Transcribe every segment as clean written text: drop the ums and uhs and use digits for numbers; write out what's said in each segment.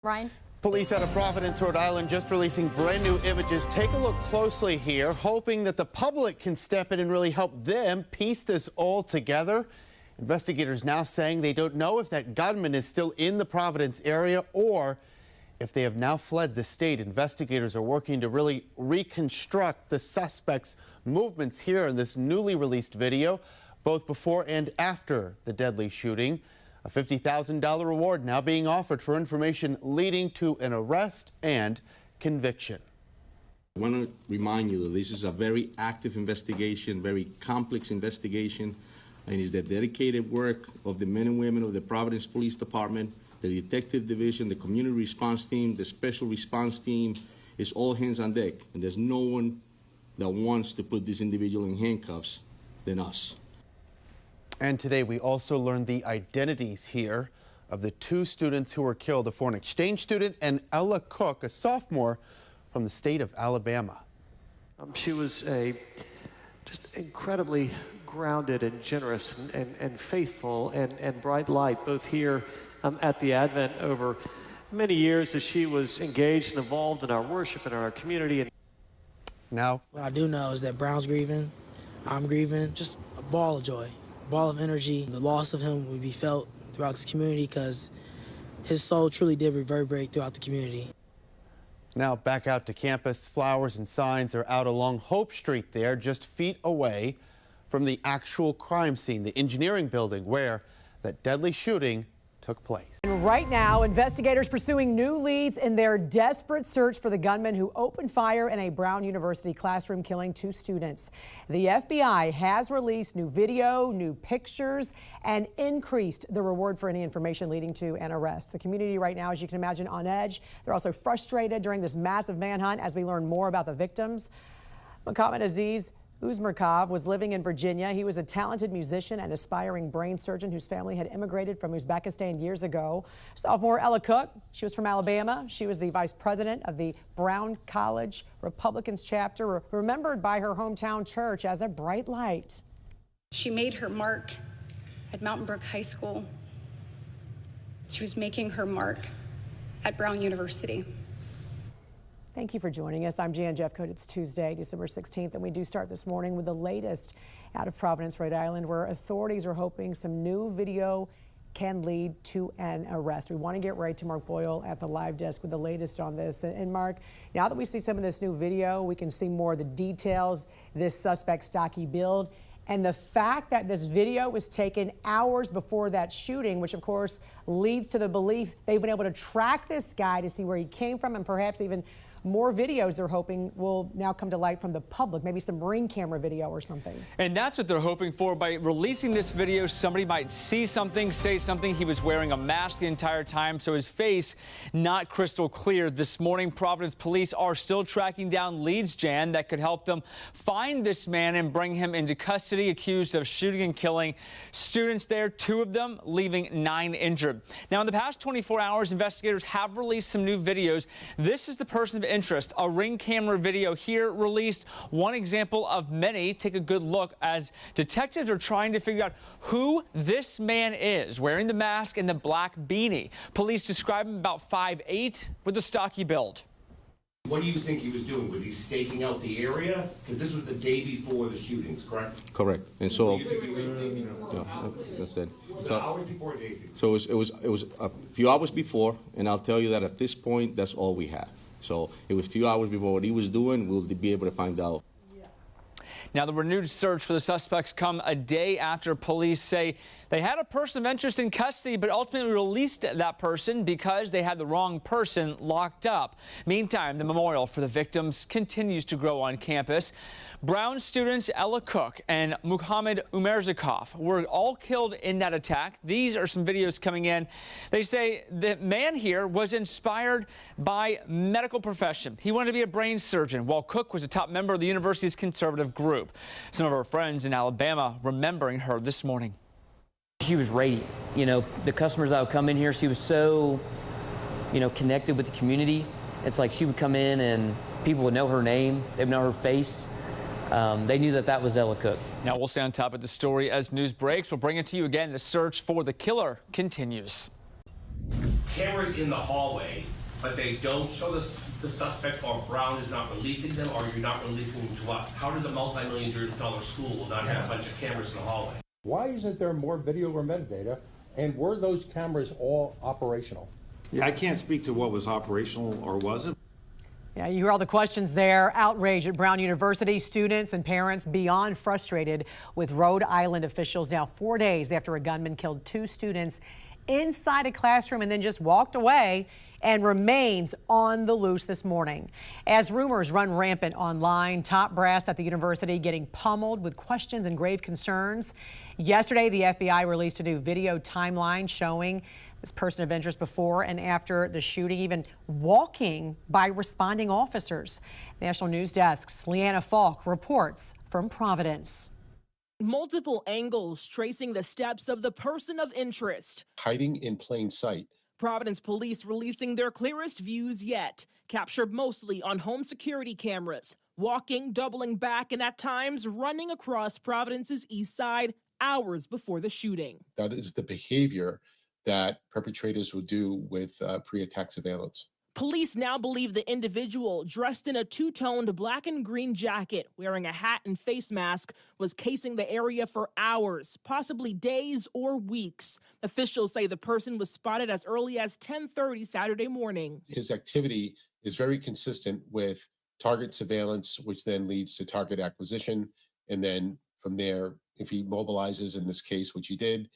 Ryan? Police out of Providence, Rhode Island, just releasing brand new images. Take a look closely here, hoping that the public can step in and really help them piece this all together. Investigators now saying they don't know if that gunman is still in the Providence area or if they have now fled the state. Investigators are working to really reconstruct the suspect's movements here in this newly released video, both before and after the deadly shooting. A $50,000 reward now being offered for information leading to an arrest and conviction. I want to remind you that this is a very active investigation, very complex investigation, and it's the dedicated work of the men and women of the Providence Police Department, the Detective Division, the Community Response Team, the Special Response Team. It's all hands on deck, and there's no one that wants to put this individual in handcuffs than us. And today we also learned the identities here of the two students who were killed, a foreign exchange student and Ella Cook, a sophomore from the state of Alabama. She was a just incredibly grounded and generous and faithful and bright light, both here at the Advent over many years as she was engaged and involved in our worship and our community. Now, what I do know is that Brown's grieving, I'm grieving, just a ball of joy. Ball of energy. The loss of him would be felt throughout this community because his soul truly did reverberate throughout the community. Now back out to campus. Flowers and signs are out along Hope Street there, just feet away from the actual crime scene, the engineering building where that deadly shooting took place. And right now, investigators pursuing new leads in their desperate search for the gunman who opened fire in a Brown University classroom, killing two students. The FBI has released new video, new pictures, and increased the reward for any information leading to an arrest. The community right now, as you can imagine, on edge. They're also frustrated during this massive manhunt as we learn more about the victims. Mohammed Aziz Uzmerkov was living in Virginia. He was a talented musician and aspiring brain surgeon whose family had immigrated from Uzbekistan years ago. Sophomore Ella Cook, she was from Alabama. She was the vice president of the Brown College Republicans chapter, remembered by her hometown church as a bright light. She made her mark at Mountain Brook High School. She was making her mark at Brown University. Thank you for joining us. I'm Jan Jeffcoat. It's Tuesday, December 16th, and we do start this morning with the latest out of Providence, Rhode Island, where authorities are hoping some new video can lead to an arrest. We want to get right to Mark Boyle at the live desk with the latest on this. And Mark, now that we see some of this new video, we can see more of the details, this suspect's stocky build, and the fact that this video was taken hours before that shooting, which of course leads to the belief they've been able to track this guy to see where he came from, and perhaps even more videos they're hoping will now come to light from the public, maybe some ring camera video or something. And that's what they're hoping for. By releasing this video, somebody might see something, say something. He was wearing a mask the entire time, so his face not crystal clear. This morning, Providence police are still tracking down leads, Jan, that could help them find this man and bring him into custody, accused of shooting and killing students there, 2 of them leaving 9 injured. Now, in the past 24 hours, investigators have released some new videos. This is the person of interest. A ring camera video here released, one example of many. Take a good look as detectives are trying to figure out who this man is, wearing the mask and the black beanie. Police describe him about 5'8" with a stocky build. What do you think he was doing? Was he staking out the area? Because this was the day before the shootings, correct? Correct. And so, that's it. So hours before, days So before. it was a few hours before, and I'll tell you that at this point, that's all we have. So it was a few hours before. What he was doing, we'll be able to find out. Now, the renewed search for the suspects come a day after police say they had a person of interest in custody, but ultimately released that person because they had the wrong person locked up. Meantime, the memorial for the victims continues to grow on campus. Brown students Ella Cook and Mohammed Umerzakov were all killed in that attack. These are some videos coming in. They say the man here was inspired by medical profession. He wanted to be a brain surgeon, while Cook was a top member of the university's conservative group. Some of her friends in Alabama remembering her this morning. She was radiant. You know, the customers that would come in here, she was so, connected with the community. It's like she would come in and people would know her name, they would know her face. They knew that was Ella Cook. Now we'll stay on top of the story as news breaks. We'll bring it to you again. The search for the killer continues. cameras in the hallway, but they don't show the suspect, or Brown is not releasing them, or you're not releasing them to us. How does a multi-million-dollar school not have a bunch of cameras in the hallway? Why isn't there more video or metadata? And were those cameras all operational? Yeah, I can't speak to what was operational or wasn't. Yeah, you hear all the questions there. Outrage at Brown University. Students and parents beyond frustrated with Rhode Island officials now 4 days after a gunman killed 2 students inside a classroom and then just walked away and remains on the loose this morning. As rumors run rampant online, top brass at the university getting pummeled with questions and grave concerns. Yesterday, the FBI released a new video timeline showing this person of interest before and after the shooting, even walking by responding officers. National News Desk's Leanna Falk reports from Providence. Multiple angles tracing the steps of the person of interest. Hiding in plain sight. Providence police releasing their clearest views yet, captured mostly on home security cameras, walking, doubling back, and at times running across Providence's east side hours before the shooting. That is the behavior that perpetrators will do with pre-attack surveillance. Police now believe the individual, dressed in a two-toned black and green jacket, wearing a hat and face mask, was casing the area for hours, possibly days or weeks. Officials say the person was spotted as early as 10:30 Saturday morning. His activity is very consistent with target surveillance, which then leads to target acquisition. And then from there, if he mobilizes, in this case, which he did,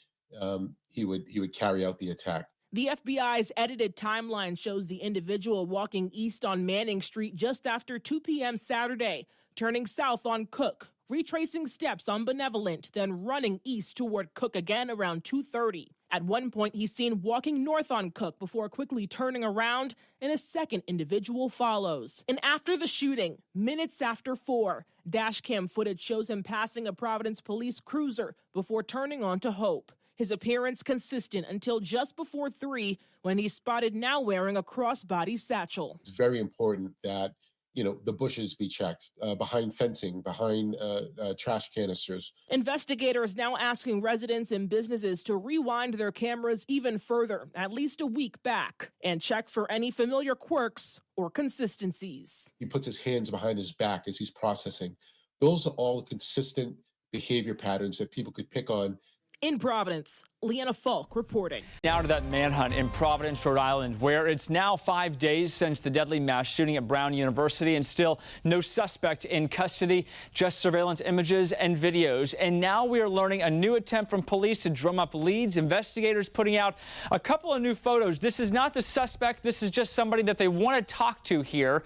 he would carry out the attack. The FBI's edited timeline shows the individual walking east on Manning Street just after 2 p.m. Saturday, turning south on Cook, retracing steps on Benevolent, then running east toward Cook again around 2:30. At one point, he's seen walking north on Cook before quickly turning around, and a second individual follows. And after the shooting, minutes after 4, dashcam footage shows him passing a Providence police cruiser before turning onto Hope. His appearance consistent until just before 3, when he's spotted now wearing a crossbody satchel. It's very important that, the bushes be checked, behind fencing, behind trash canisters. Investigators now asking residents and businesses to rewind their cameras even further, at least a week back, and check for any familiar quirks or consistencies. He puts his hands behind his back as he's processing. Those are all consistent behavior patterns that people could pick on. In Providence, Leanna Falk reporting. Now to that manhunt in Providence, Rhode Island, where it's now 5 days since the deadly mass shooting at Brown University and still no suspect in custody, just surveillance images and videos. And now we are learning a new attempt from police to drum up leads. Investigators putting out a couple of new photos. This is not the suspect. This is just somebody that they want to talk to here.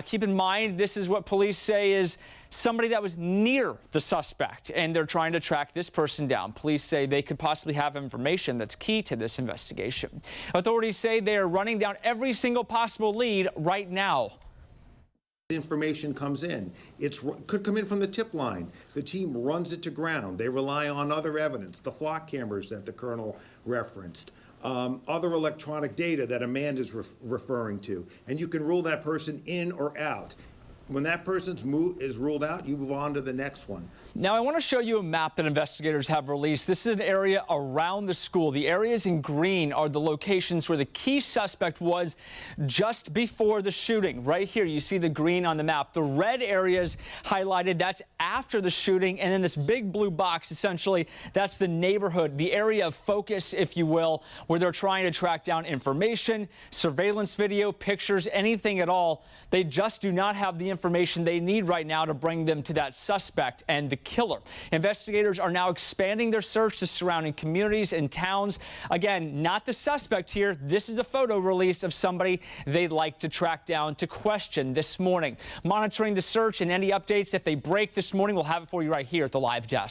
Keep in mind, this is what police say is somebody that was near the suspect, and they're trying to track this person down. Police say they could possibly have information that's key to this investigation. Authorities say they are running down every single possible lead right now. Information comes in. It could come in from the tip line. The team runs it to ground. They rely on other evidence, the flock cameras that the colonel referenced, other electronic data that Amanda's referring to, and you can rule that person in or out. When that person's is ruled out, you move on to the next one. Now, I want to show you a map that investigators have released. This is an area around the school. The areas in green are the locations where the key suspect was just before the shooting. Right here, you see the green on the map. The red areas highlighted, that's after the shooting. And then this big blue box, essentially, that's the neighborhood, the area of focus, if you will, where they're trying to track down information, surveillance video, pictures, anything at all. They just do not have the information they need right now to bring them to that suspect and the killer. Investigators are now expanding their search to surrounding communities and towns. Again, not the suspect here. This is a photo release of somebody they'd like to track down to question this morning. Monitoring the search and any updates if they break this morning, we'll have it for you right here at the Live Desk.